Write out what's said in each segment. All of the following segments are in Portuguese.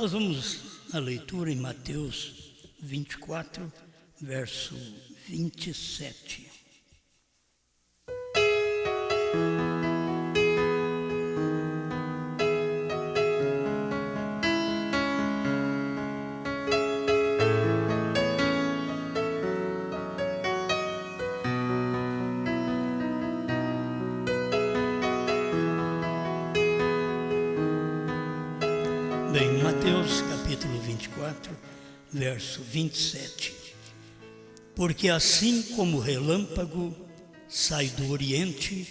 Nós vamos à leitura em Mateus 24, verso 27. Bem, Mateus capítulo 24, verso 27. Porque assim como o relâmpago sai do Oriente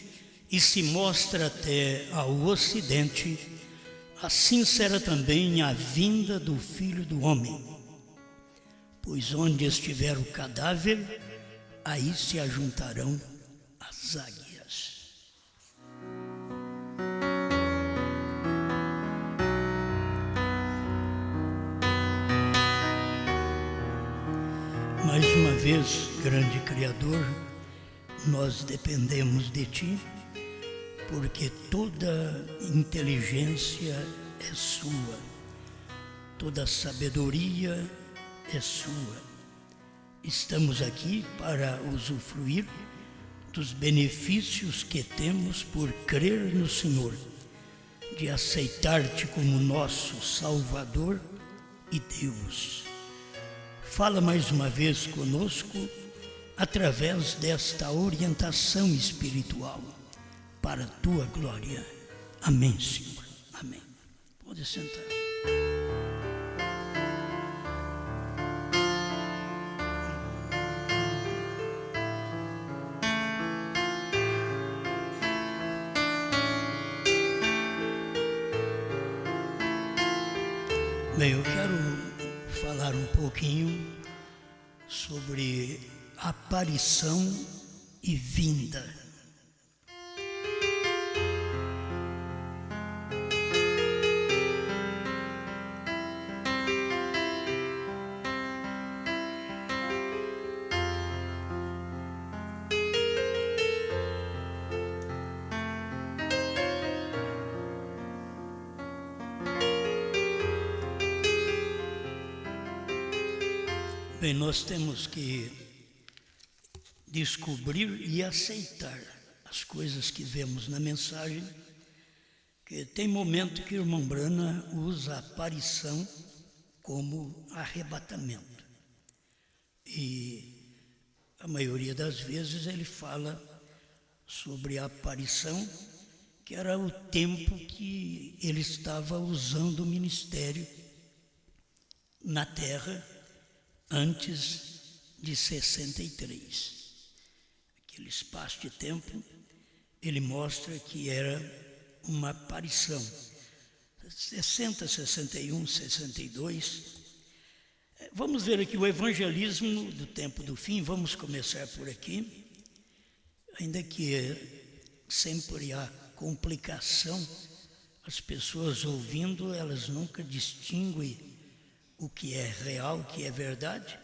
e se mostra até ao Ocidente, assim será também a vinda do Filho do Homem. Pois onde estiver o cadáver, aí se ajuntarão as águias. Mais uma vez, grande Criador, nós dependemos de Ti, porque toda inteligência é Sua, toda sabedoria é Sua. Estamos aqui para usufruir dos benefícios que temos por crer no Senhor, de aceitar-Te como nosso Salvador e Deus. Fala mais uma vez conosco através desta orientação espiritual para a Tua glória. Amém, Senhor. Amém. Pode sentar. Bem, eu quero falar um pouquinho sobre aparição e vinda. Bem, nós temos que descobrir e aceitar as coisas que vemos na mensagem, que tem momento que o irmão Brana usa a aparição como arrebatamento. E a maioria das vezes ele fala sobre a aparição, que era o tempo que ele estava usando o ministério na terra, antes de 63. Aquele espaço de tempo, ele mostra que era uma aparição. 60, 61, 62. Vamos ver aqui o evangelismo do tempo do fim, vamos começar por aqui. Ainda que sempre há complicação, as pessoas ouvindo, elas nunca distinguem o que é real, o que é verdade,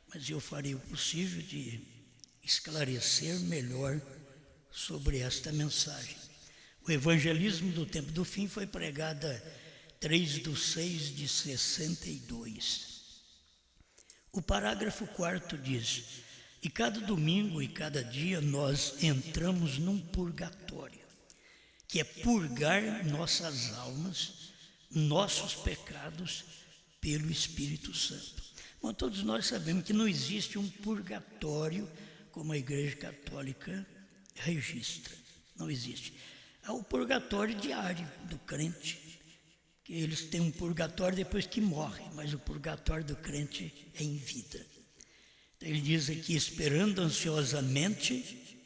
mas eu farei o possível de esclarecer melhor sobre esta mensagem. O evangelismo do tempo do fim foi pregado 3/6/62. O parágrafo 4 diz: e cada domingo e cada dia nós entramos num purgatório, que é purgar nossas almas, nossos pecados, pelo Espírito Santo. Bom, todos nós sabemos que não existe um purgatório como a Igreja Católica registra. Não existe. Há o purgatório diário do crente, que eles têm um purgatório depois que morre, mas o purgatório do crente é em vida. Então ele diz aqui, esperando ansiosamente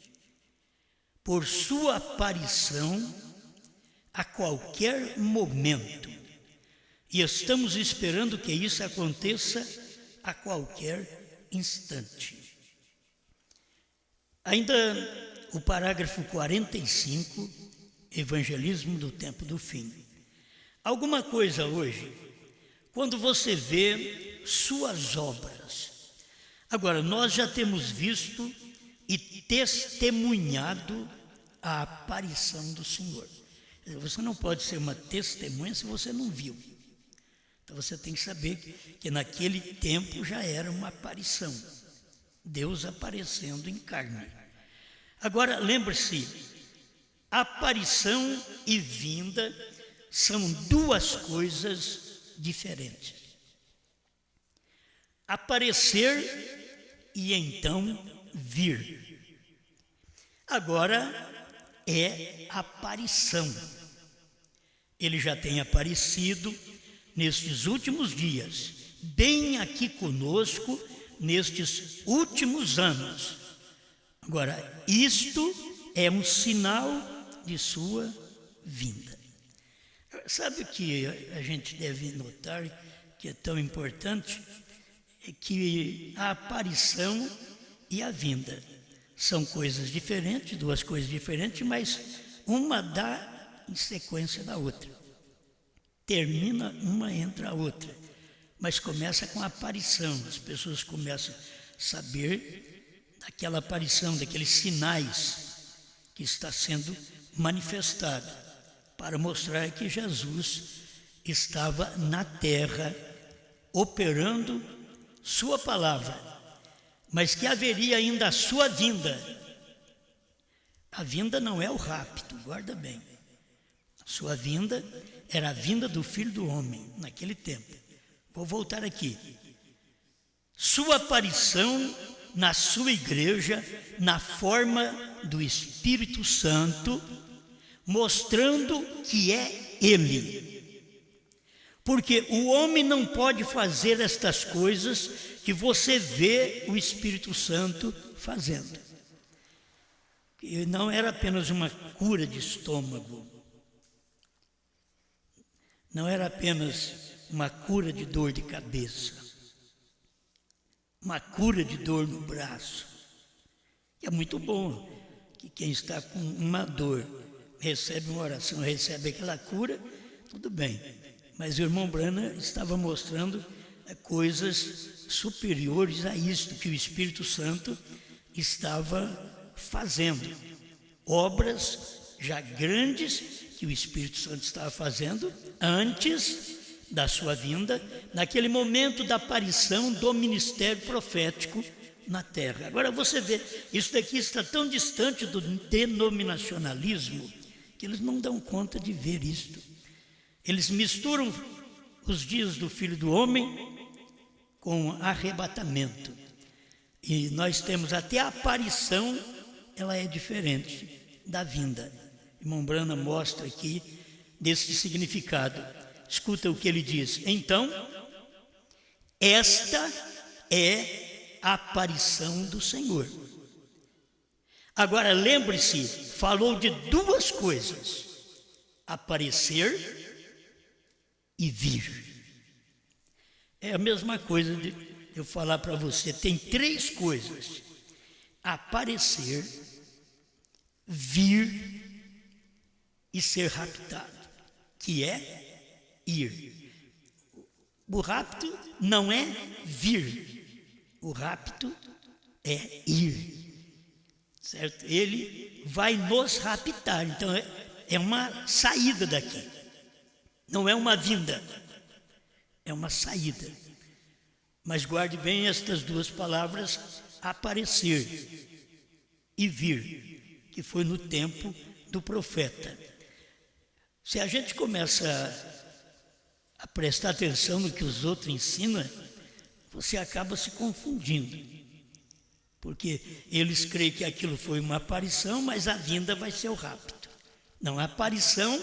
por sua aparição a qualquer momento. E estamos esperando que isso aconteça a qualquer instante. Ainda o parágrafo 45, evangelismo do tempo do fim. Alguma coisa hoje, quando você vê suas obras. Agora, nós já temos visto e testemunhado a aparição do Senhor. Você não pode ser uma testemunha se você não viu. Então você tem que saber que naquele tempo já era uma aparição, Deus aparecendo em carne. Agora lembre-se, aparição e vinda são duas coisas diferentes. Aparecer e então vir. Agora é aparição. Ele já tem aparecido nestes últimos dias, bem aqui conosco, nestes últimos anos. Agora, isto é um sinal de sua vinda. Sabe o que a gente deve notar, que é tão importante? É que a aparição e a vinda são coisas diferentes, duas coisas diferentes, mas uma dá em sequência da outra. Termina, uma entra a outra, mas começa com a aparição. As pessoas começam a saber daquela aparição, daqueles sinais que está sendo manifestado, para mostrar que Jesus estava na terra, operando sua palavra, mas que haveria ainda a sua vinda. A vinda não é o rapto, guarda bem. A sua vinda era a vinda do Filho do Homem, naquele tempo. Vou voltar aqui. Sua aparição na sua igreja, na forma do Espírito Santo, mostrando que é Ele. Porque o homem não pode fazer estas coisas que você vê o Espírito Santo fazendo. E não era apenas uma cura de estômago, não era apenas uma cura de dor de cabeça, uma cura de dor no braço. É muito bom que quem está com uma dor recebe uma oração, recebe aquela cura, tudo bem. Mas o irmão Branham estava mostrando coisas superiores a isto que o Espírito Santo estava fazendo. Obras já grandes que o Espírito Santo estava fazendo antes da sua vinda, naquele momento da aparição do ministério profético na terra. Agora você vê, isso daqui está tão distante do denominacionalismo que eles não dão conta de ver isto. Eles misturam os dias do Filho do Homem com arrebatamento. E nós temos até a aparição, ela é diferente da vinda. Irmão Branham mostra aqui desse significado. Escuta o que ele diz. Então, esta é a aparição do Senhor. Agora, lembre-se, falou de duas coisas: aparecer e vir. É a mesma coisa de eu falar para você, tem três coisas: aparecer, vir e ser raptado, que é ir. O rapto não é vir, o rapto é ir, certo? Ele vai nos raptar, então é uma saída daqui, não é uma vinda, é uma saída. Mas guarde bem estas duas palavras, aparecer e vir, que foi no tempo do profeta. Se a gente começa a prestar atenção no que os outros ensinam, você acaba se confundindo, porque eles creem que aquilo foi uma aparição, mas a vinda vai ser o rapto. Não, a aparição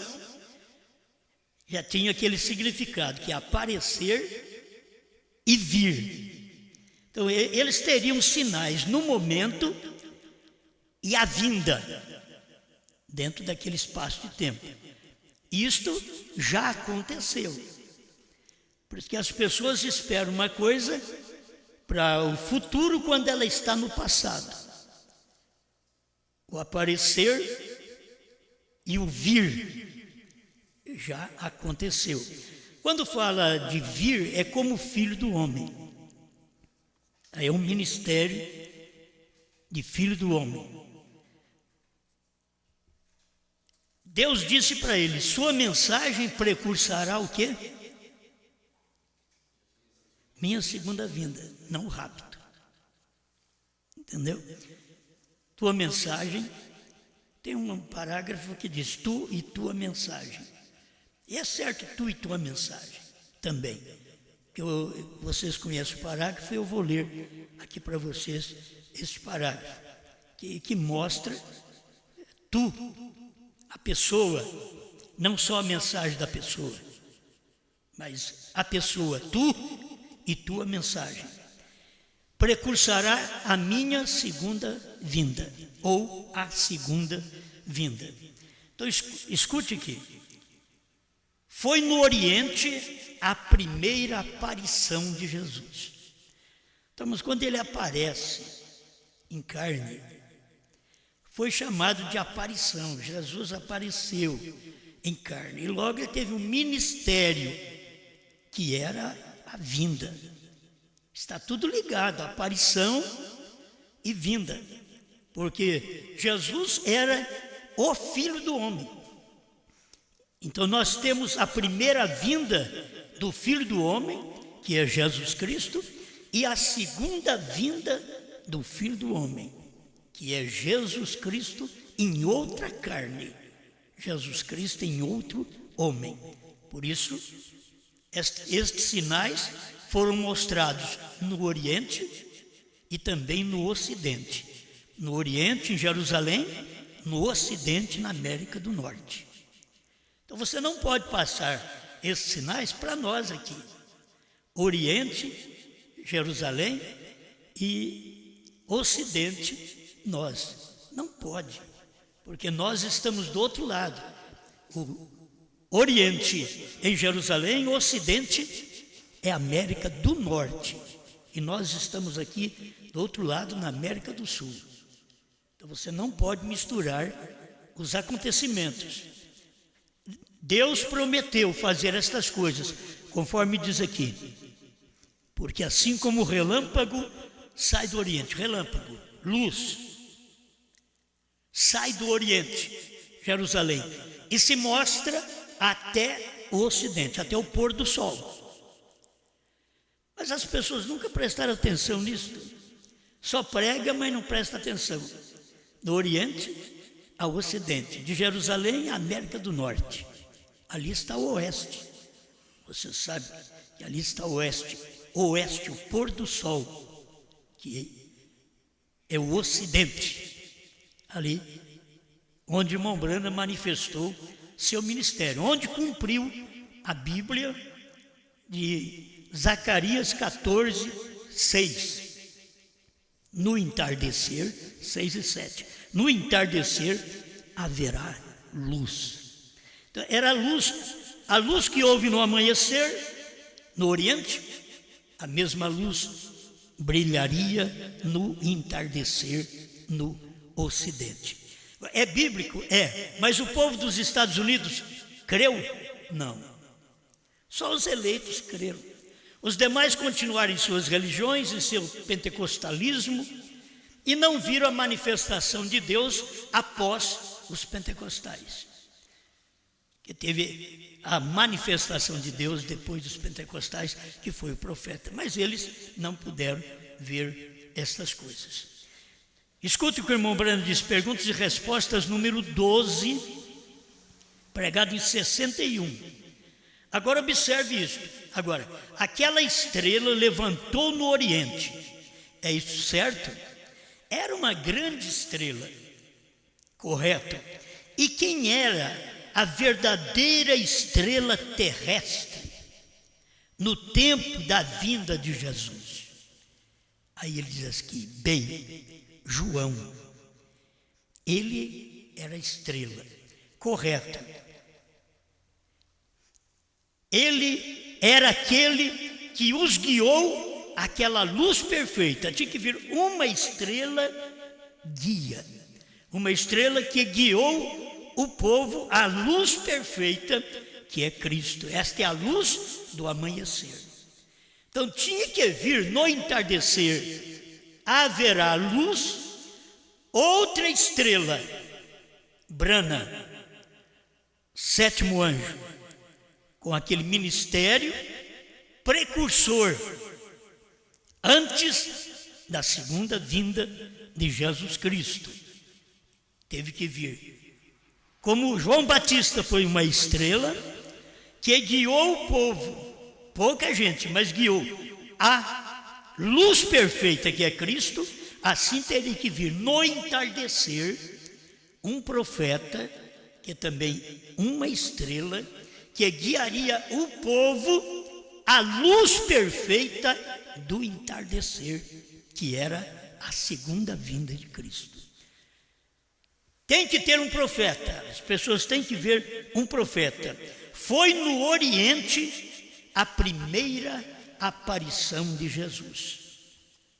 já tinha aquele significado, que é aparecer e vir. Então eles teriam sinais no momento e a vinda dentro daquele espaço de tempo. Isto já aconteceu. Por isso que as pessoas esperam uma coisa para o futuro quando ela está no passado. O aparecer e o vir já aconteceu. Quando fala de vir, é como filho do homem. É um ministério de filho do homem. Deus disse para ele: sua mensagem precursará o quê? minha segunda vinda, não o rapto. Entendeu? Tua mensagem, tem um parágrafo que diz tu e tua mensagem. E é certo, tu e tua mensagem também. Vocês conhecem o parágrafo, eu vou ler aqui para vocês esse parágrafo, que mostra tu, a pessoa, não só a mensagem da pessoa, mas a pessoa, tu e tua mensagem. Precursará a minha segunda vinda, ou a segunda vinda. Então, escute aqui. Foi no Oriente a primeira aparição de Jesus. Então, mas quando ele aparece em carne, foi chamado de aparição. Jesus apareceu em carne. E logo ele teve um ministério, que era a vinda. Está tudo ligado, aparição e vinda. Porque Jesus era o Filho do Homem. Então nós temos a primeira vinda do Filho do Homem, que é Jesus Cristo, e a segunda vinda do Filho do Homem, que é Jesus Cristo em outra carne. Jesus Cristo em outro homem. Por isso, estes sinais foram mostrados no Oriente e também no Ocidente. No Oriente, em Jerusalém, no Ocidente, na América do Norte. Então você não pode passar esses sinais para nós aqui. Oriente, Jerusalém e Ocidente, nós. Não pode, porque nós estamos do outro lado. O Oriente em Jerusalém, o Ocidente é a América do Norte. E nós estamos aqui do outro lado, na América do Sul. Então você não pode misturar os acontecimentos. Deus prometeu fazer estas coisas, conforme diz aqui. Porque assim como o relâmpago sai do Oriente, relâmpago, luz, sai do Oriente, Jerusalém, e se mostra até o Ocidente, até o pôr do sol. Mas as pessoas nunca prestaram atenção nisso. Só prega, mas não presta atenção. Do Oriente ao Ocidente, de Jerusalém à América do Norte. Ali está o Oeste. Você sabe que ali está o Oeste. O Oeste, o pôr do sol, que é o Ocidente. Ali, onde irmão Branham manifestou seu ministério, onde cumpriu a Bíblia de Zacarias 14, 6. No entardecer, 6 e 7. No entardecer haverá luz. Então, era a luz que houve no amanhecer, no Oriente, a mesma luz brilharia no entardecer, no Ocidente. É bíblico? É. Mas o povo dos Estados Unidos creu? Não. Só os eleitos creram. Os demais continuaram em suas religiões, em seu pentecostalismo, e não viram a manifestação de Deus após os pentecostais. Que teve a manifestação de Deus depois dos pentecostais, que foi o profeta. Mas eles não puderam ver estas coisas. Escute o que o irmão Branham diz, perguntas e respostas número 12, pregado em 61. Agora observe isso. Agora, aquela estrela levantou no Oriente. É isso certo? Era uma grande estrela. Correto. E quem era a verdadeira estrela terrestre no tempo da vinda de Jesus? Aí ele diz aqui, bem, João. Ele era a estrela. Correto. Ele era aquele que os guiou àquela luz perfeita. Tinha que vir uma estrela guia. Uma estrela que guiou o povo à luz perfeita, que é Cristo. Esta é a luz do amanhecer. Então tinha que vir no entardecer, haverá luz, outra estrela, Branham, sétimo anjo, com aquele ministério precursor antes da segunda vinda de Jesus Cristo. Teve que vir. Como João Batista foi uma estrela que guiou o povo, pouca gente, mas guiou a luz perfeita que é Cristo, assim teria que vir no entardecer um profeta, que é também uma estrela, que guiaria o povo à luz perfeita do entardecer, que era a segunda vinda de Cristo. Tem que ter um profeta, as pessoas têm que ver um profeta. Foi no Oriente a primeira aparição de Jesus.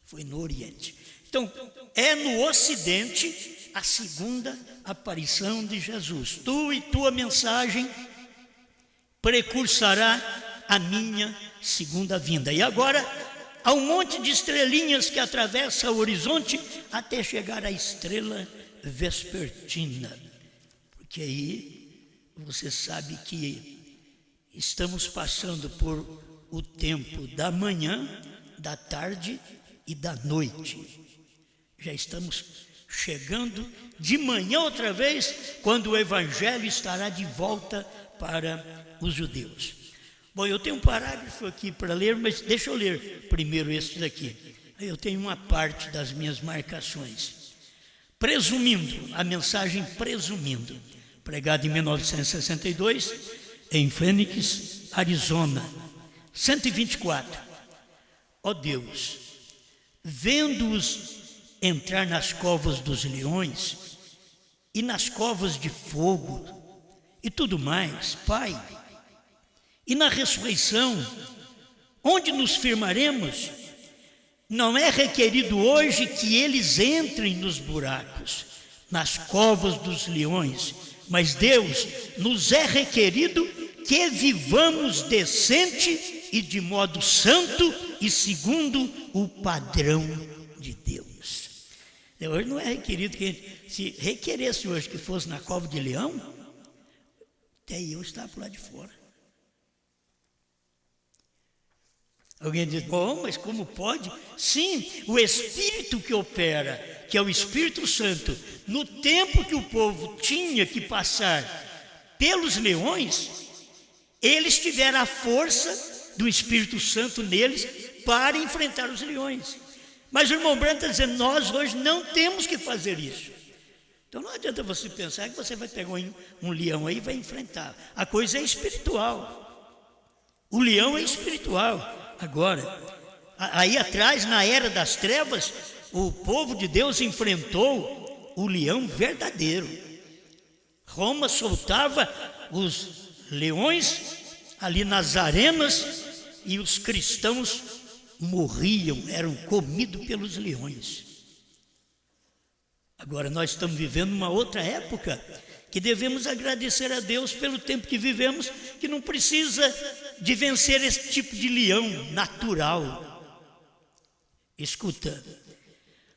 Foi no Oriente. Então, é no Ocidente a segunda aparição de Jesus. Tu e tua mensagem precursará a minha segunda vinda. E agora, há um monte de estrelinhas que atravessa o horizonte até chegar à estrela vespertina. Porque aí você sabe que estamos passando por o tempo da manhã, da tarde e da noite. Já estamos chegando de manhã outra vez, quando o Evangelho estará de volta para os judeus. Bom, eu tenho um parágrafo aqui para ler, mas deixa eu ler primeiro esse daqui. Eu tenho uma parte das minhas marcações. Presumindo, a mensagem presumindo, pregada em 1962, em Phoenix, Arizona, 124. Ó Deus, vendo-os entrar nas covas dos leões e nas covas de fogo e tudo mais, Pai, e na ressurreição, onde nos firmaremos? Não é requerido hoje que eles entrem nos buracos, nas covas dos leões, mas Deus, nos é requerido que vivamos decente e de modo santo e segundo o padrão de Deus. Hoje não é requerido que se requeresse hoje que fosse na cova de leão, até eu estava por lá de fora. Alguém diz, bom, mas como pode? Sim, o Espírito que opera, que é o Espírito Santo, no tempo que o povo tinha que passar pelos leões, eles tiveram a força do Espírito Santo neles para enfrentar os leões. Mas o irmão Branco está dizendo, nós hoje não temos que fazer isso. Então não adianta você pensar que você vai pegar um leão aí e vai enfrentar. A coisa é espiritual. O leão é espiritual. Agora, aí atrás, na era das trevas, o povo de Deus enfrentou o leão verdadeiro. Roma soltava os leões ali nas arenas e os cristãos morriam, eram comidos pelos leões. Agora nós estamos vivendo uma outra época que devemos agradecer a Deus pelo tempo que vivemos, que não precisa de vencer esse tipo de leão natural. Escuta,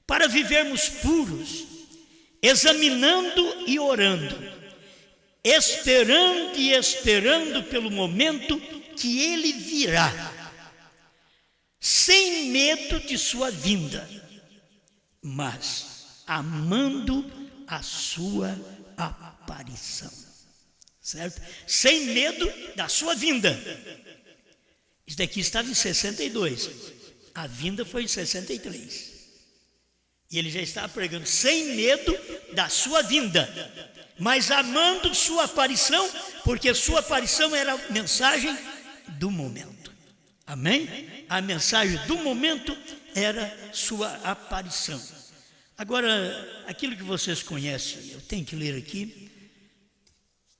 para vivermos puros, examinando e orando, esperando e esperando pelo momento que Ele virá, sem medo de sua vinda, mas amando a sua aparição, certo? Sem medo da sua vinda. Isso daqui estava em 62, a vinda foi em 63. E ele já estava pregando sem medo da sua vinda, mas amando sua aparição, porque sua aparição era a mensagem do momento. Amém? A mensagem do momento era sua aparição. Agora, aquilo que vocês conhecem, eu tenho que ler aqui,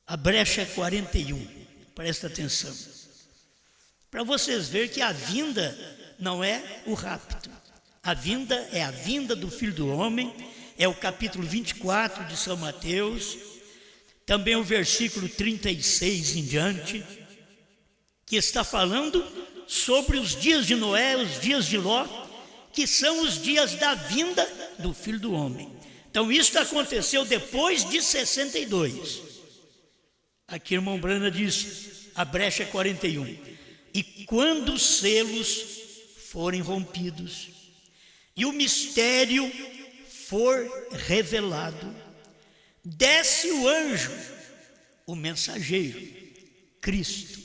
a brecha 41, presta atenção, para vocês verem que a vinda não é o rapto, a vinda é a vinda do Filho do Homem, é o capítulo 24 de São Mateus, também o versículo 36 em diante, que está falando sobre os dias de Noé, os dias de Ló, que são os dias da vinda do Filho do Homem. Então isso aconteceu depois de 62. Aqui irmão Brana diz, a brecha 41. E quando os selos forem rompidos, e o mistério for revelado, desce o anjo, o mensageiro, Cristo.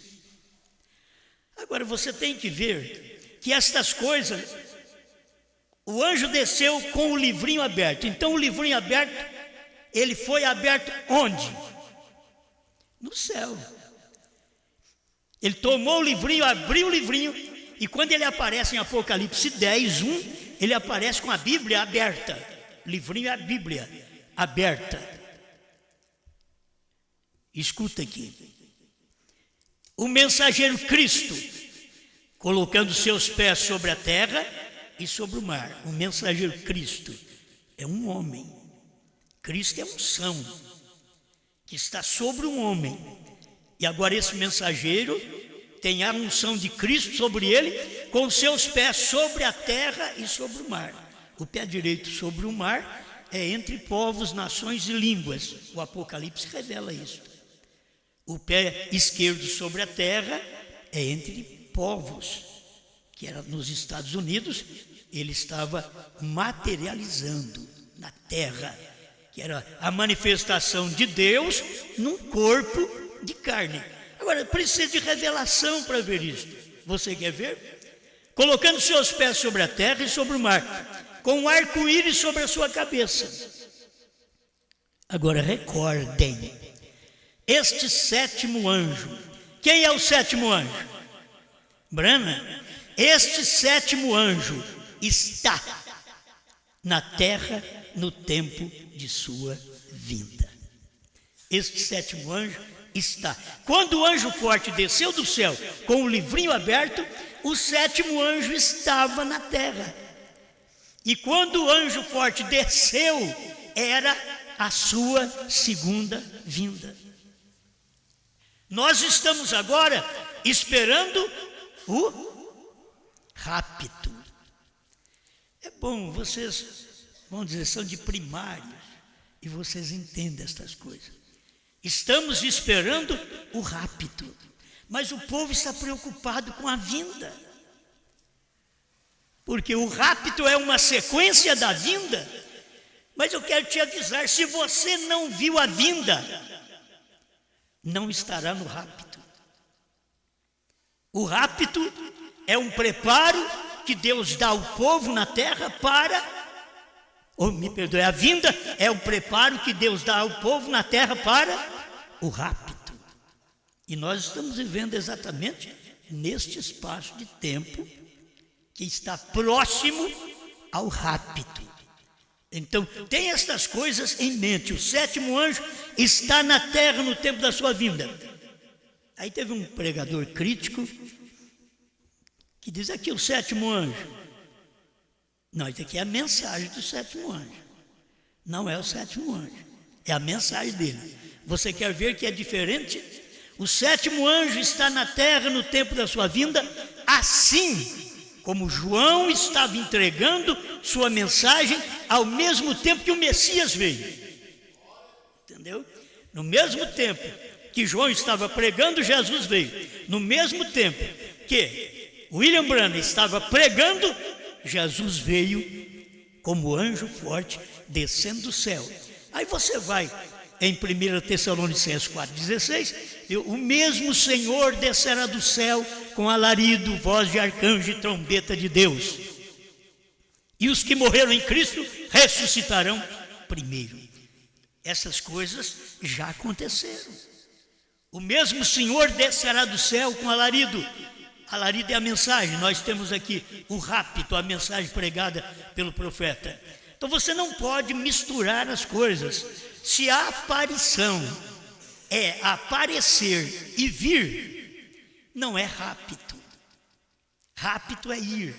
Agora você tem que ver que estas coisas, o anjo desceu com o livrinho aberto. Então o livrinho aberto, ele foi aberto onde? No céu. Ele tomou o livrinho, abriu o livrinho, e quando ele aparece em Apocalipse 10, 1, ele aparece com a Bíblia aberta. Livrinho é a Bíblia aberta. Escuta aqui. O mensageiro Cristo, colocando seus pés sobre a terra e sobre o mar. O mensageiro Cristo é um homem. Cristo é unção que está sobre um homem. E agora esse mensageiro tem a unção de Cristo sobre ele, com seus pés sobre a terra e sobre o mar. O pé direito sobre o mar é entre povos, nações e línguas. O Apocalipse revela isso. O pé esquerdo sobre a terra é entre povos, que era nos Estados Unidos. Ele estava materializando na terra, que era a manifestação de Deus num corpo de carne. Agora, precisa de revelação para ver isso. Você quer ver? Colocando seus pés sobre a terra e sobre o mar, com um arco-íris sobre a sua cabeça. Agora, recordem, este sétimo anjo. Quem é o sétimo anjo? Brana? Este sétimo anjo está na terra no tempo de sua vinda. Este sétimo anjo está. Quando o anjo forte desceu do céu com o livrinho aberto, o sétimo anjo estava na terra. E quando o anjo forte desceu, era a sua segunda vinda. Nós estamos agora esperando o rapto. É bom, vocês, vamos dizer, são de primário e vocês entendem estas coisas. Estamos esperando o rapto, mas o povo está preocupado com a vinda. Porque o rapto é uma sequência da vinda. Mas eu quero te avisar, se você não viu a vinda, não estará no rapto. O rapto é um preparo que Deus dá ao povo na terra para, me perdoe, a vinda é um preparo que Deus dá ao povo na terra para o rapto. E nós estamos vivendo exatamente neste espaço de tempo que está próximo ao rapto. Então, tem estas coisas em mente. O sétimo anjo está na terra no tempo da sua vinda. Aí teve um pregador crítico que diz aqui o sétimo anjo. Não, isso aqui é a mensagem do sétimo anjo. Não é o sétimo anjo, é a mensagem dele. Você quer ver que é diferente? O sétimo anjo está na terra no tempo da sua vinda, assim como João estava entregando sua mensagem ao mesmo tempo que o Messias veio. Entendeu? No mesmo tempo que João estava pregando, Jesus veio. No mesmo tempo que William Branham estava pregando, Jesus veio como anjo forte descendo do céu. Aí você vai em 1 Tessalonicenses 4,16, o mesmo Senhor descerá do céu com alarido, voz de arcanjo e trombeta de Deus. E os que morreram em Cristo ressuscitarão primeiro. Essas coisas já aconteceram. O mesmo Senhor descerá do céu com alarido. Alarido é a mensagem. Nós temos aqui o rapto, a mensagem pregada pelo profeta. Então você não pode misturar as coisas. Se a aparição é aparecer e vir, não é rapto. Rapto é ir.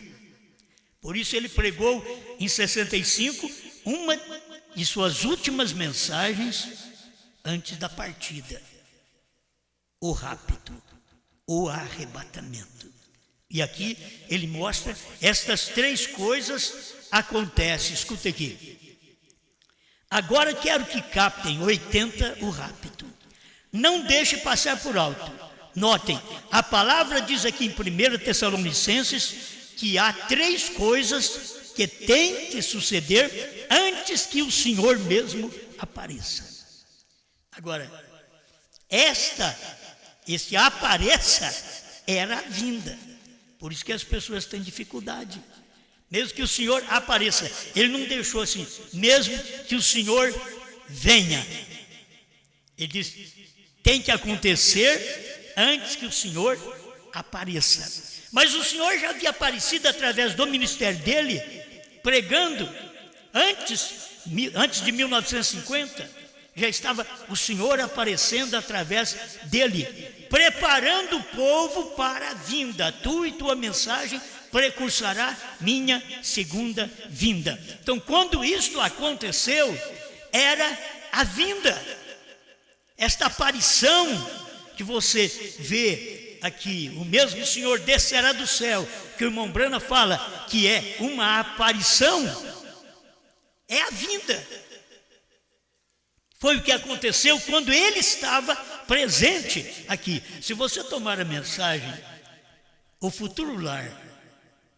Por isso ele pregou em 65 uma de suas últimas mensagens antes da partida. O rapto, o arrebatamento. E aqui ele mostra estas três coisas acontecem. Escuta aqui. Agora quero que captem 80 o rapto. Não deixe passar por alto. Notem, a palavra diz aqui em 1 Tessalonicenses que há três coisas que têm que suceder antes que o Senhor mesmo apareça. Agora, esse apareça era a vinda. Por isso que as pessoas têm dificuldade. Mesmo que o Senhor apareça, ele não deixou assim, mesmo que o Senhor venha. Ele diz, tem que acontecer antes que o Senhor apareça. Mas o Senhor já havia aparecido através do ministério dele, pregando, antes de 1950, já estava o Senhor aparecendo através dele, preparando o povo para a vinda. Tu e tua mensagem precursará minha segunda vinda. Então, quando isto aconteceu, era a vinda. Esta aparição que você vê aqui, o mesmo Senhor descerá do céu, que o irmão Brana fala que é uma aparição, é a vinda. Foi o que aconteceu quando ele estava presente aqui. Se você tomar a mensagem, o futuro lar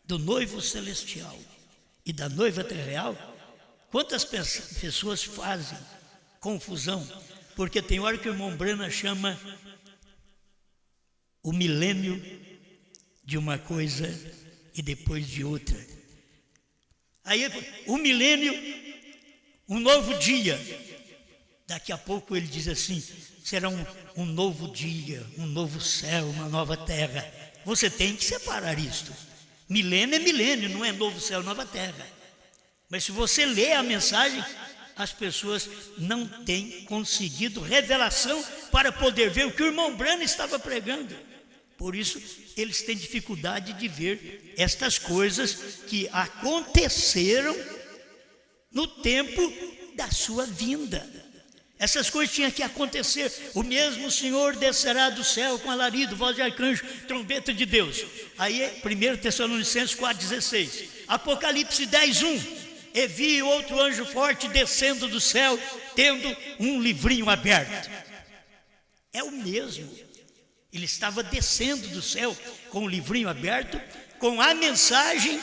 do noivo celestial e da noiva terrenal, quantas pessoas fazem confusão? Porque tem hora que o irmão Brana chama o milênio de uma coisa e depois de outra. Aí o milênio, um novo dia. Daqui a pouco ele diz assim, será um novo dia, um novo céu, uma nova terra. Você tem que separar isto. Milênio é milênio, não é novo céu, nova terra. Mas se você lê a mensagem, as pessoas não têm conseguido revelação para poder ver o que o irmão Brana estava pregando. Por isso, eles têm dificuldade de ver estas coisas que aconteceram no tempo da sua vinda. Essas coisas tinham que acontecer. O mesmo Senhor descerá do céu com alarido, voz de arcanjo, trombeta de Deus. Aí 1 Tessalonicenses 4,16. Apocalipse 10:1. E vi outro anjo forte descendo do céu, tendo um livrinho aberto. É o mesmo. Ele estava descendo do céu com o livrinho aberto, com a mensagem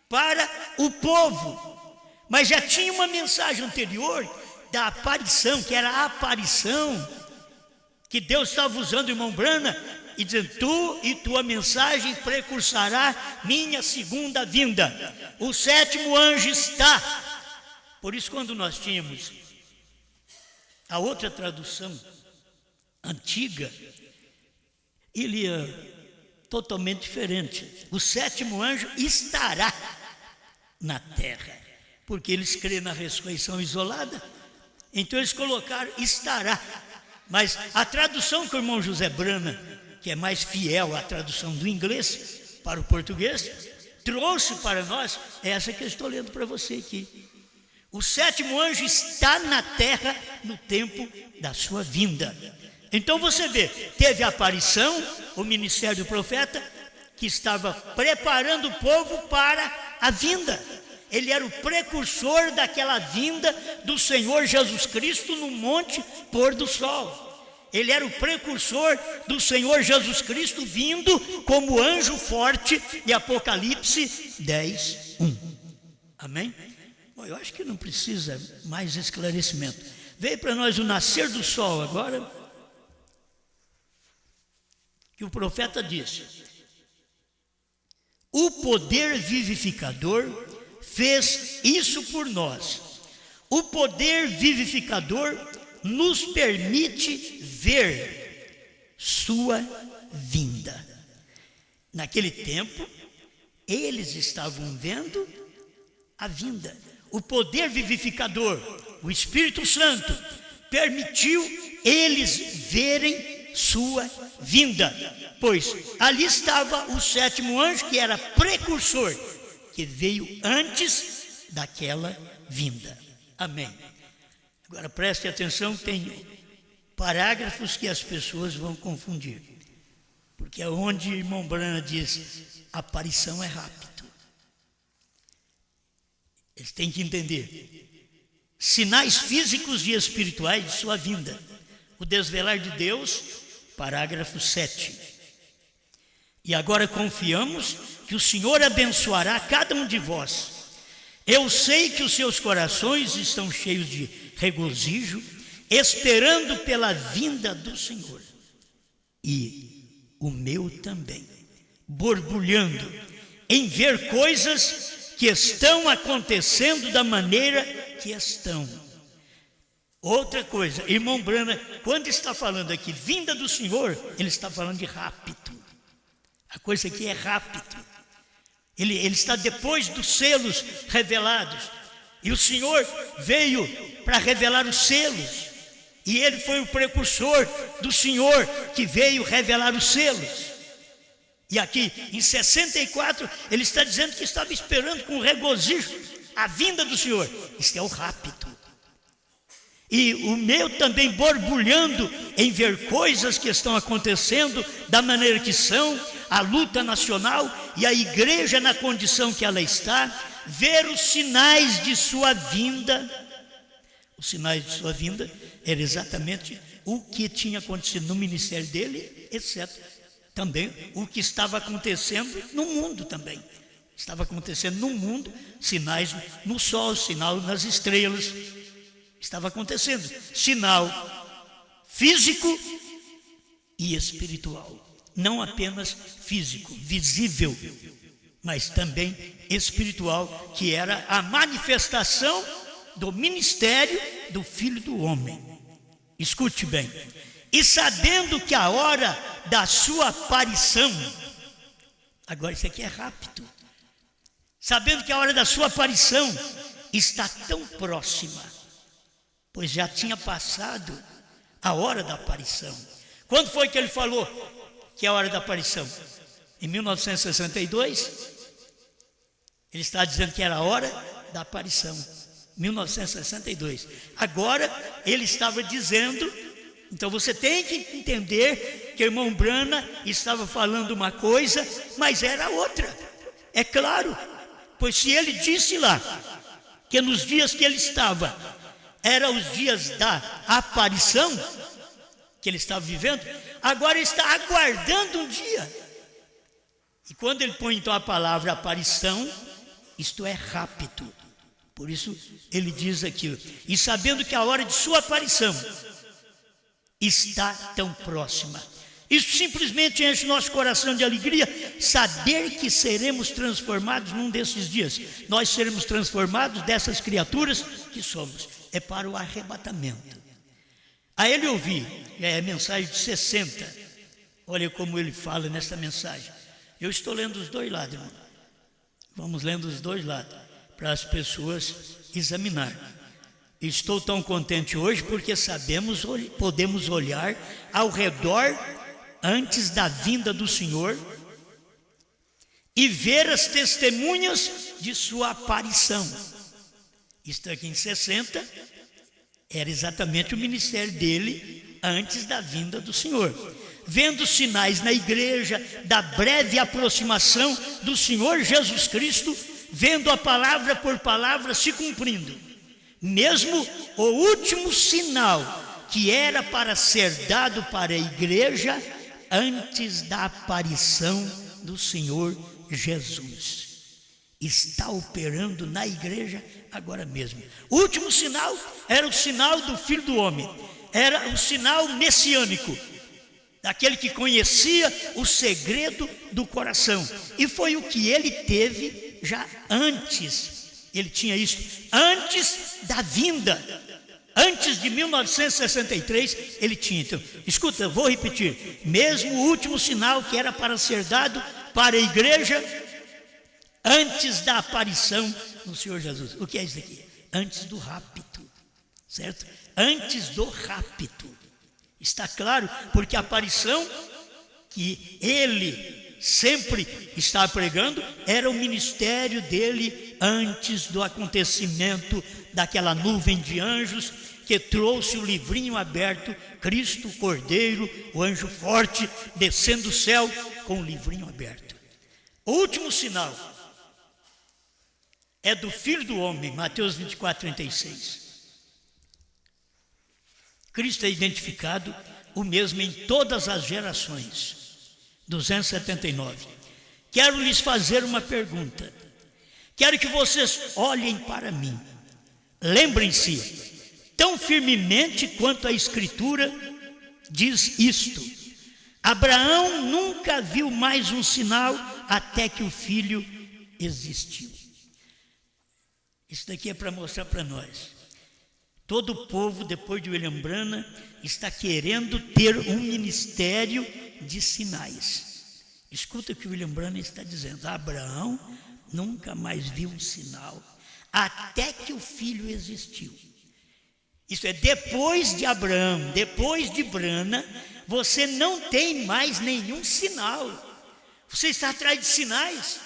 para o povo. Mas já tinha uma mensagem anterior da aparição, que era a aparição que Deus estava usando o irmão Brana e dizendo, tu e tua mensagem precursará minha segunda vinda. O sétimo anjo está. Por isso, quando nós tínhamos a outra tradução antiga, ele ia totalmente diferente. O sétimo anjo estará na terra, porque eles creem na ressurreição isolada. Então eles colocaram estará. Mas a tradução que o irmão José Brana, que é mais fiel à tradução do inglês para o português, trouxe para nós essa que eu estou lendo para você aqui. O sétimo anjo está na terra no tempo da sua vinda. Então você vê, teve a aparição, o ministério do profeta, que estava preparando o povo para a vinda. Ele era o precursor daquela vinda do Senhor Jesus Cristo no monte pôr do sol. Ele era o precursor do Senhor Jesus Cristo vindo como anjo forte de Apocalipse 10:1. Amém? Bom, eu acho que não precisa mais esclarecimento. Veio para nós o nascer do sol agora, que o profeta disse, o poder vivificador fez isso por nós. O poder vivificador nos permite ver sua vinda. Naquele tempo, eles estavam vendo a vinda. O poder vivificador, o Espírito Santo, permitiu eles verem sua vinda. Pois ali estava o sétimo anjo, que era precursor, que veio antes daquela vinda. Amém. Agora preste atenção, tem parágrafos que as pessoas vão confundir. Porque é onde o irmão Brana diz, aparição é rápido. Eles têm que entender. Sinais físicos e espirituais de sua vinda. O desvelar de Deus, parágrafo 7. E agora confiamos que que o Senhor abençoará cada um de vós. Eu sei que os seus corações estão cheios de regozijo, esperando pela vinda do Senhor. E o meu também, borbulhando em ver coisas que estão acontecendo da maneira que estão. Outra coisa, irmão Branham, quando está falando aqui vinda do Senhor, ele está falando de rapto. A coisa aqui é rapto. Ele está depois dos selos revelados. E o Senhor veio para revelar os selos. E ele foi o precursor do Senhor que veio revelar os selos. E aqui, em 64, ele está dizendo que estava esperando com regozijo a vinda do Senhor. Isso é o rapto. E o meu também borbulhando em ver coisas que estão acontecendo da maneira que são, a luta nacional e a igreja na condição que ela está, ver os sinais de sua vinda. Os sinais de sua vinda era exatamente o que tinha acontecido no ministério dele, exceto também o que estava acontecendo no mundo também. Estava acontecendo no mundo, sinais no sol, sinal nas estrelas. Estava acontecendo sinal físico e espiritual. Não apenas físico, visível, mas também espiritual, que era a manifestação do ministério do Filho do Homem. Escute bem. E sabendo que a hora da sua aparição, agora isso aqui é rápido, sabendo que a hora da sua aparição está tão próxima, pois já tinha passado a hora da aparição. Quando foi que ele falou que é a hora da aparição? Em 1962, ele está dizendo que era a hora da aparição. 1962. Agora ele estava dizendo, então você tem que entender que o irmão Branham estava falando uma coisa, mas era outra. É claro, pois se ele disse lá que nos dias que ele estava, eram os dias da aparição que ele estava vivendo, agora ele está aguardando um dia. E quando ele põe então a palavra aparição, isto é rapto. Por isso ele diz aqui, e sabendo que a hora de sua aparição está tão próxima. Isso simplesmente enche nosso coração de alegria, saber que seremos transformados num desses dias. Nós seremos transformados dessas criaturas que somos. É para o arrebatamento. A ele ouvi, é a mensagem de 60. Olha como ele fala nessa mensagem. Eu estou lendo os dois lados, irmão. Vamos lendo os dois lados, para as pessoas examinar. Estou tão contente hoje porque podemos olhar ao redor antes da vinda do Senhor e ver as testemunhas de sua aparição. Isto aqui em 60 era exatamente o ministério dele antes da vinda do Senhor. Vendo sinais na igreja da breve aproximação do Senhor Jesus Cristo, vendo a palavra por palavra se cumprindo. Mesmo o último sinal que era para ser dado para a igreja antes da aparição do Senhor Jesus. Está operando na igreja agora mesmo. O último sinal era o sinal do Filho do Homem. Era o sinal messiânico, daquele que conhecia o segredo do coração. E foi o que ele teve já antes. Ele tinha isso antes da vinda. Antes de 1963, ele tinha. Então, escuta, vou repetir. Mesmo o último sinal que era para ser dado para a igreja antes da aparição do Senhor Jesus. O que é isso aqui? Antes do rapto, certo? Antes do rapto. Está claro? Porque a aparição que ele sempre está pregando era o ministério dele antes do acontecimento daquela nuvem de anjos que trouxe o livrinho aberto, Cristo, o Cordeiro, o anjo forte, descendo do céu com o livrinho aberto. O último sinal é do Filho do Homem, Mateus 24, 36. Cristo é identificado o mesmo em todas as gerações, 279. quero lhes fazer uma pergunta. Quero que vocês olhem para mim. Lembrem-se, tão firmemente quanto a Escritura diz isto: Abraão nunca viu mais um sinal até que o filho existiu. Isso daqui é para mostrar para nós. Todo o povo, depois de William Branham, está querendo ter um ministério de sinais. Escuta o que William Branham está dizendo. Abraão nunca mais viu um sinal até que o filho existiu. Isso é, depois de Abraão, depois de Branham, você não tem mais nenhum sinal. Você está atrás de sinais.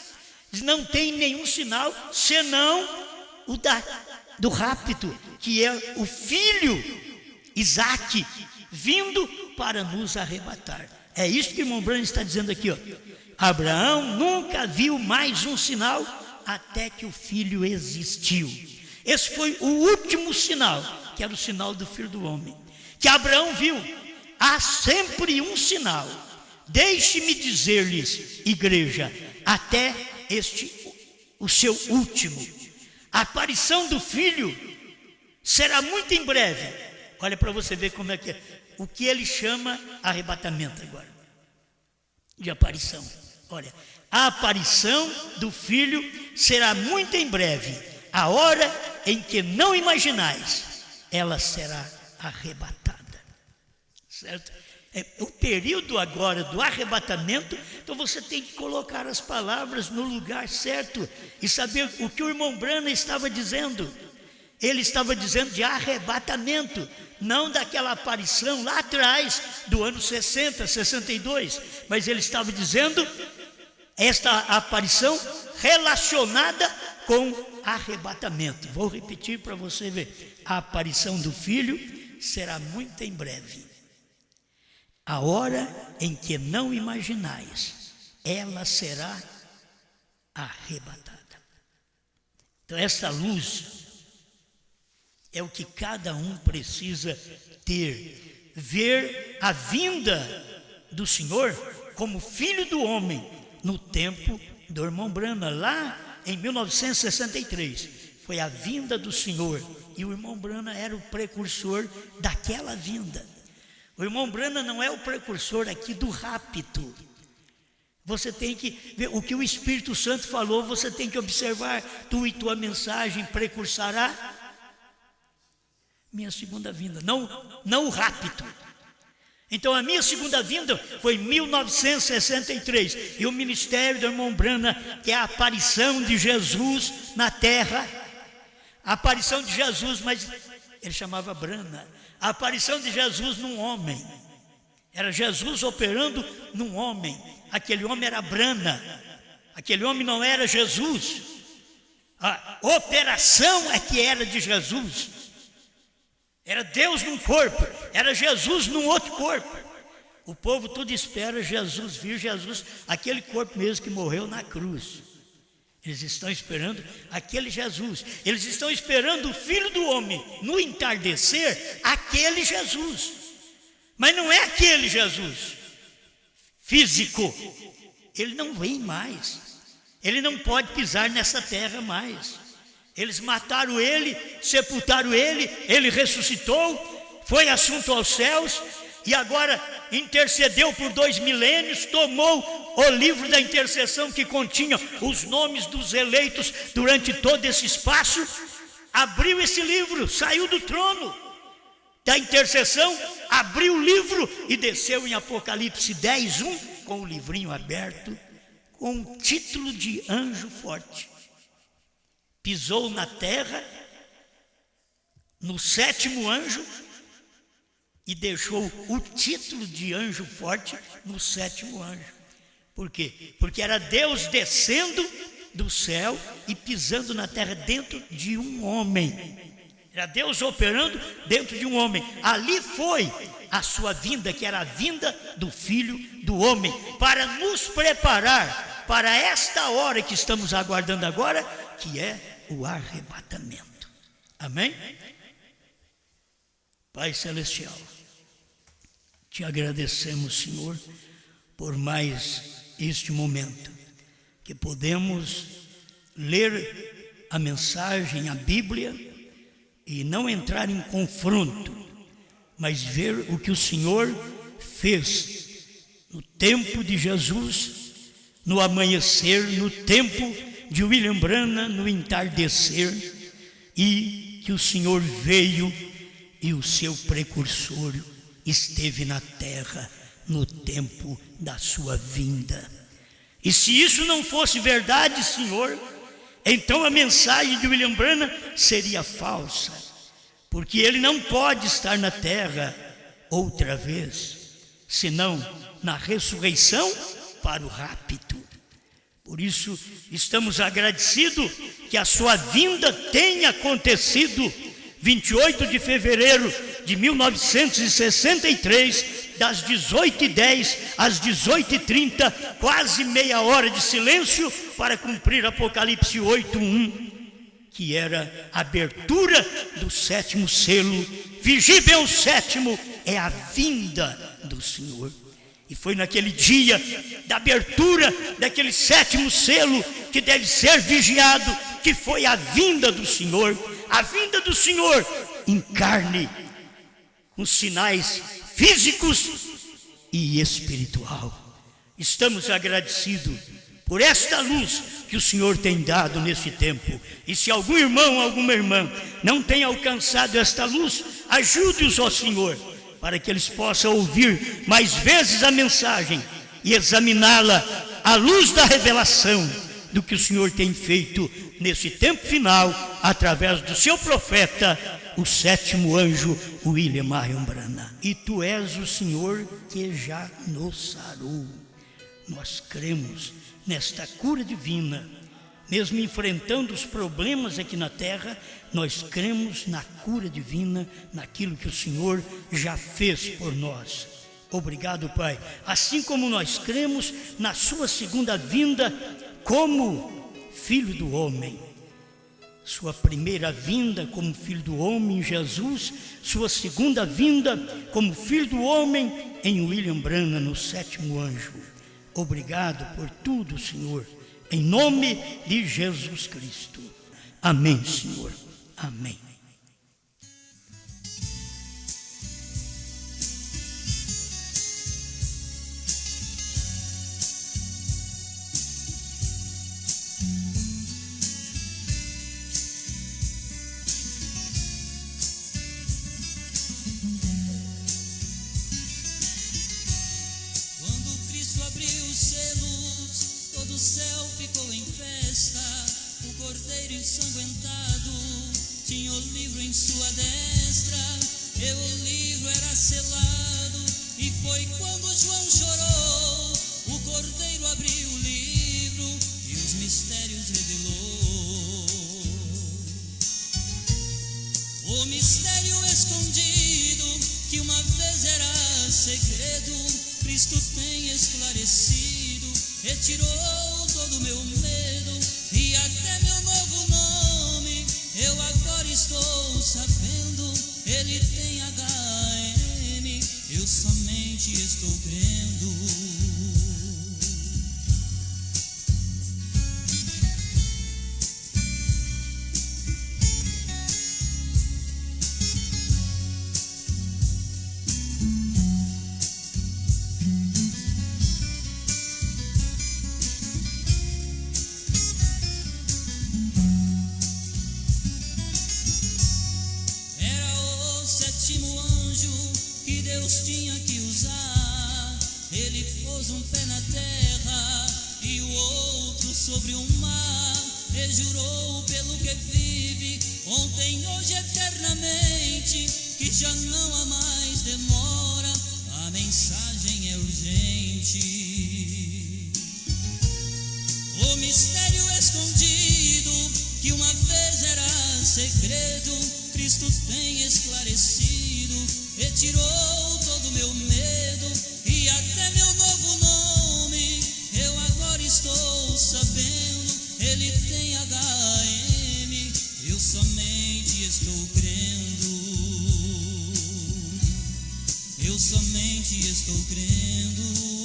Não tem nenhum sinal senão o do rapto, que é o filho Isaque vindo para nos arrebatar. É isso que o irmão Branham está dizendo aqui, ó. Abraão nunca viu mais um sinal até que o filho existiu. Esse foi o último sinal, que era o sinal do Filho do Homem, que Abraão viu. Há sempre um sinal. Deixe-me dizer-lhes, igreja, até o seu último. A aparição do Filho será muito em breve. Olha para você ver como é que é. O que ele chama arrebatamento agora. De aparição. Olha, a aparição do Filho será muito em breve. A hora em que não imaginais, ela será arrebatada. Certo? O período agora do arrebatamento, então você tem que colocar as palavras no lugar certo e saber o que o irmão Branham estava dizendo. Ele estava dizendo de arrebatamento, não daquela aparição lá atrás, do ano 60, 62, mas ele estava dizendo esta aparição relacionada com arrebatamento. Vou repetir para você ver. A aparição do Filho será muito em breve. A hora em que não imaginais, ela será arrebatada. Então essa luz é o que cada um precisa ter. Ver a vinda do Senhor como Filho do Homem no tempo do irmão Branham, lá em 1963. Foi a vinda do Senhor e o irmão Branham era o precursor daquela vinda. O irmão Branham não é o precursor aqui do rapto. Você tem que ver o que o Espírito Santo falou, você tem que observar. Tu e tua mensagem precursará minha segunda vinda, não o rapto. Então a minha segunda vinda foi em 1963. E o ministério do irmão Branham, que é a aparição de Jesus na terra. A aparição de Jesus, mas ele chamava Branham. A aparição de Jesus num homem. Era Jesus operando num homem. Aquele homem era Branham. Aquele homem não era Jesus. A operação é que era de Jesus. Era Deus num corpo. Era Jesus num outro corpo. O povo tudo espera Jesus vir, Jesus, aquele corpo mesmo que morreu na cruz. Eles estão esperando aquele Jesus. Eles estão esperando o Filho do Homem no entardecer, aquele Jesus. Mas não é aquele Jesus físico. Ele não vem mais. Ele não pode pisar nessa terra mais. Eles mataram ele, sepultaram ele, ele ressuscitou, foi assunto aos céus e agora intercedeu por 2 milênios, tomou o livro da intercessão que continha os nomes dos eleitos durante todo esse espaço, abriu esse livro, saiu do trono da intercessão, abriu o livro e desceu em Apocalipse 10:1 com o livrinho aberto, com o título de anjo forte. Pisou na terra, no 7º anjo, e deixou o título de anjo forte no 7º anjo. Por quê? Porque era Deus descendo do céu e pisando na terra dentro de um homem. Era Deus operando dentro de um homem. Ali foi a sua vinda, que era a vinda do Filho do Homem, para nos preparar para esta hora que estamos aguardando agora, que é o arrebatamento. Amém? Pai Celestial, te agradecemos, Senhor, por mais este momento. que podemos ler a mensagem, a Bíblia, e não entrar em confronto, mas ver o que o Senhor fez no tempo de Jesus, no amanhecer, no tempo de William Branham, no entardecer, e que o Senhor veio e o seu precursor esteve na terra no tempo da sua vinda. E se isso não fosse verdade, Senhor, então a mensagem de William Branham seria falsa, porque ele não pode estar na terra outra vez, senão na ressurreição para o rapto. Por isso, estamos agradecidos que a sua vinda tenha acontecido 28 de fevereiro de 1963, das 18h10 às 18h30, quase meia hora de silêncio para cumprir Apocalipse 8:1, que era a abertura do 7º selo. Vigie bem o 7º, é a vinda do Senhor. E foi naquele dia da abertura daquele 7º selo, que deve ser vigiado, que foi a vinda do Senhor. A vinda do Senhor em carne, com sinais físicos e espiritual. Estamos agradecidos por esta luz que o Senhor tem dado nesse tempo. E se algum irmão, alguma irmã não tem alcançado esta luz, ajude-os, ó Senhor, para que eles possam ouvir mais vezes a mensagem e examiná-la à luz da revelação do que o Senhor tem feito nesse tempo final, através do seu profeta, o 7º anjo, William Marion Branham. E tu és o Senhor que já nos sarou. Nós cremos nesta cura divina, mesmo enfrentando os problemas aqui na terra, nós cremos na cura divina, naquilo que o Senhor já fez por nós. Obrigado, Pai. Assim como nós cremos na sua segunda vinda como Filho do Homem. Sua primeira vinda como Filho do Homem em Jesus, sua segunda vinda como Filho do Homem em William Branham, no 7º anjo. Obrigado por tudo, Senhor, em nome de Jesus Cristo. Amém, Senhor. Amém. O céu ficou em festa, o cordeiro ensanguentado tinha o livro em sua destra, e o livro era selado, e foi quando João chorou, o cordeiro abriu o livro e os mistérios revelou. O mistério escondido, que uma vez era segredo, Cristo tem esclarecido, retirou todo meu medo e até meu novo nome. Eu agora estou sabendo, ele tem HM, eu somente estou crendo. Deus tinha que usar, ele pôs um pé na terra e o outro sobre o mar, e jurou pelo que vive, ontem, hoje, eternamente, que já não há mais demora, a mensagem é urgente. O mistério escondido, que uma vez era segredo, Cristo tem esclarecido, retirou todo meu medo e até meu novo nome. Eu agora estou sabendo, ele tem HM, eu somente estou crendo. Eu somente estou crendo.